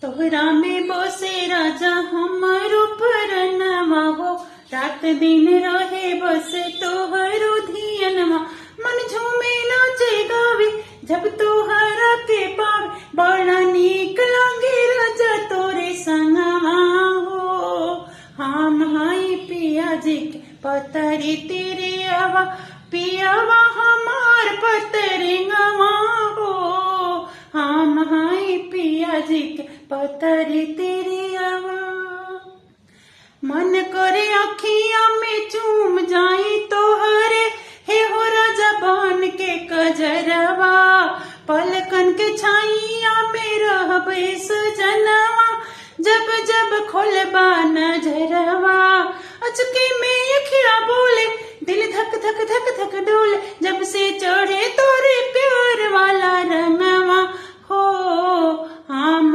तोहरा में बसे राजा हमारो परनवा हो, रात दिन रहे बस तोहरो धियनवा। मन झूमे नाचे गावे जब तोहरा के पावे, बड़ा नीक लागे राजा तोरे संगवा हो। हम हाई पिया जी के पतरी तेरे आवा, पियावा हमार पतरी गवा हो। हम हाई पिया जी के पतरी तेरे आवा। मन करे अखिया में चूम जाई तोहरे, हे हो राजा बन के कजरवा। पलकन के छाइया में रहबे सजनवा, जब जब खोलबा नजरवा। अचके में अखिया बोले, दिल धक धक धक धक डोले, जब से चढ़े तोरे प्यार वाला रंगवा हो। हम